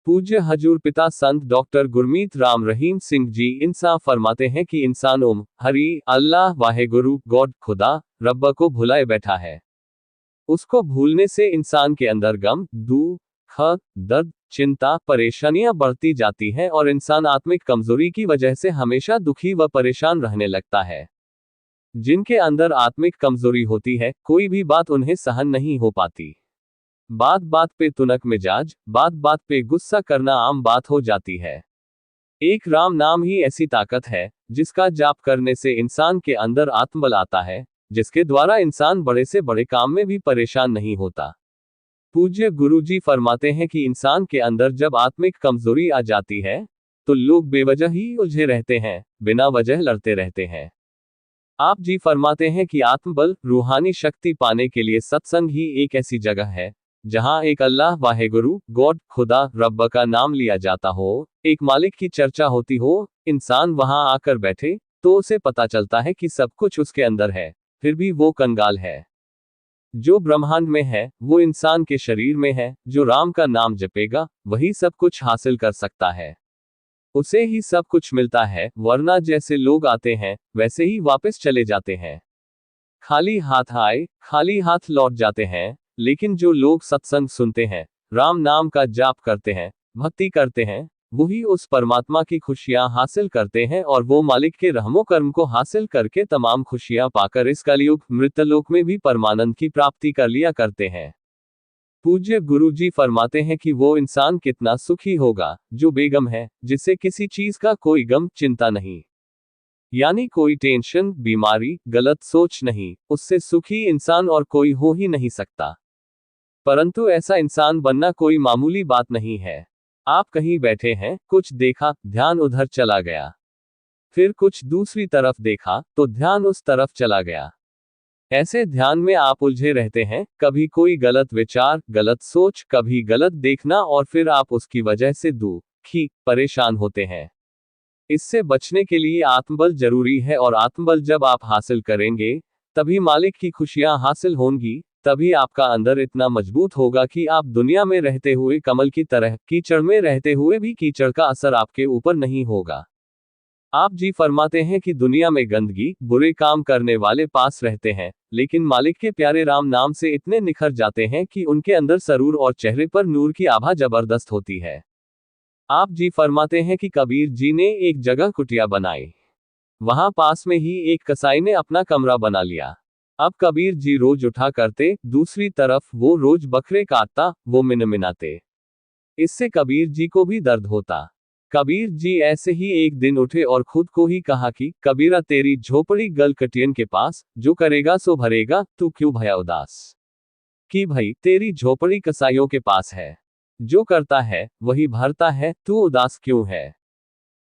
पूज्य हजूर पिता संत डॉक्टर गुरमीत राम रहीम सिंह जी इंसाफ फरमाते हैं कि इंसान हरी अल्लाह वाहेगुरु गॉड खुदा रब्बा को भुलाए बैठा है। उसको भूलने से इंसान के अंदर गम, दुख, दर्द, चिंता, परेशानियां बढ़ती जाती हैं और इंसान आत्मिक कमजोरी की वजह से हमेशा दुखी व परेशान रहने लगता है। जिनके अंदर आत्मिक कमजोरी होती है, कोई भी बात उन्हें सहन नहीं हो पाती। बात बात पे तुनक मिजाज, बात बात पे गुस्सा करना आम बात हो जाती है। एक राम नाम ही ऐसी ताकत है जिसका जाप करने से इंसान के अंदर आत्मबल आता है, जिसके द्वारा इंसान बड़े से बड़े काम में भी परेशान नहीं होता। पूज्य गुरुजी फरमाते हैं कि इंसान के अंदर जब आत्मिक कमजोरी आ जाती है तो लोग बेवजह ही उलझे रहते हैं, बिना वजह लड़ते रहते हैं। आप जी फरमाते हैं कि आत्मबल, रूहानी शक्ति पाने के लिए सत्संग ही एक ऐसी जगह है जहां एक अल्लाह वाहेगुरु गॉड खुदा रब्बा का नाम लिया जाता हो, एक मालिक की चर्चा होती हो। इंसान वहां आकर बैठे तो उसे पता चलता है कि सब कुछ उसके अंदर है, फिर भी वो कंगाल है। जो ब्रह्मांड में है वो इंसान के शरीर में है। जो राम का नाम जपेगा वही सब कुछ हासिल कर सकता है, उसे ही सब कुछ मिलता है, वरना जैसे लोग आते हैं वैसे ही वापस चले जाते हैं। खाली हाथ आए खाली हाथ लौट जाते हैं। लेकिन जो लोग सत्संग सुनते हैं, राम नाम का जाप करते हैं, भक्ति करते हैं, वही उस परमात्मा की खुशियां हासिल करते हैं और वो मालिक के रहमो कर्म को हासिल करके तमाम खुशियां पाकर इस कलयुग मृतलोक में भी परमानंद की प्राप्ति कर लिया करते हैं। पूज्य गुरुजी फरमाते हैं कि वो इंसान कितना सुखी होगा जो बेगम है, जिसे किसी चीज का कोई गम चिंता नहीं, यानी कोई टेंशन, बीमारी, गलत सोच नहीं। उससे सुखी इंसान और कोई हो ही नहीं सकता। परंतु ऐसा इंसान बनना कोई मामूली बात नहीं है। आप कहीं बैठे हैं, कुछ देखा, ध्यान उधर चला गया, फिर कुछ दूसरी तरफ देखा तो ध्यान उस तरफ चला गया। ऐसे ध्यान में आप उलझे रहते हैं, कभी कोई गलत विचार, गलत सोच, कभी गलत देखना और फिर आप उसकी वजह से दुखी, परेशान होते हैं। इससे बचने के लिए आत्मबल जरूरी है और आत्मबल जब आप हासिल करेंगे तभी मालिक की खुशियां हासिल होंगी। तभी आपका अंदर इतना मजबूत होगा कि आप दुनिया में रहते हुए कमल की तरह, कीचड़ में रहते हुए भी कीचड़ का असर आपके ऊपर नहीं होगा। आप जी फरमाते हैं कि दुनिया में गंदगी, बुरे काम करने वाले पास रहते हैं, लेकिन मालिक के प्यारे राम नाम से इतने निखर जाते हैं कि उनके अंदर सरूर और चेहरे पर नूर की आभा जबरदस्त होती है। आप जी फरमाते हैं कि कबीर जी ने एक जगह कुटिया बनाई, वहां पास में ही एक कसाई ने अपना कमरा बना लिया। अब कबीर जी रोज उठा करते, दूसरी तरफ वो रोज बकरे काटता, वो मिनमिनाते। इससे कबीर जी को भी दर्द होता। कबीर जी ऐसे ही एक दिन उठे और खुद को ही कहा कि कबीरा तेरी झोपड़ी गल कटियन के पास, जो करेगा सो भरेगा, तू क्यों भया उदास। कि भाई तेरी झोपड़ी कसाईयों के पास है, जो करता है वही भरता है, तू उदास क्यों है।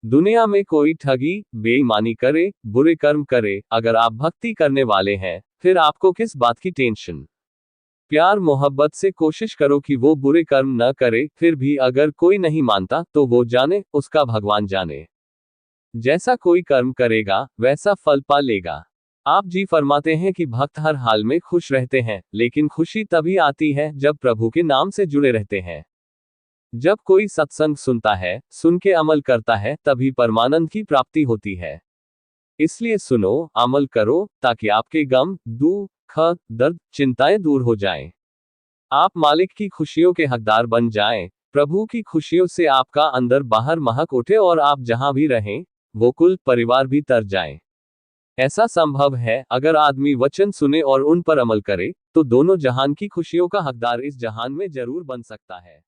दुनिया में कोई ठगी, बेईमानी करे, बुरे कर्म करे, अगर आप भक्ति करने वाले हैं फिर आपको किस बात की टेंशन। प्यार मोहब्बत से कोशिश करो कि वो बुरे कर्म न करे, फिर भी अगर कोई नहीं मानता तो वो जाने, उसका भगवान जाने। जैसा कोई कर्म करेगा वैसा फल पा लेगा। आप जी फरमाते हैं कि भक्त हर हाल में खुश रहते हैं, लेकिन खुशी तभी आती है जब प्रभु के नाम से जुड़े रहते हैं। जब कोई सत्संग सुनता है, सुन के अमल करता है, तभी परमानंद की प्राप्ति होती है। इसलिए सुनो, अमल करो, ताकि आपके गम, दुख, दर्द, चिंताएं दूर हो जाएं। आप मालिक की खुशियों के हकदार बन जाएं। प्रभु की खुशियों से आपका अंदर बाहर महक उठे और आप जहां भी रहें वो कुल परिवार भी तर जाएं। ऐसा संभव है अगर आदमी वचन सुने और उन पर अमल करे, तो दोनों जहान की खुशियों का हकदार इस जहान में जरूर बन सकता है।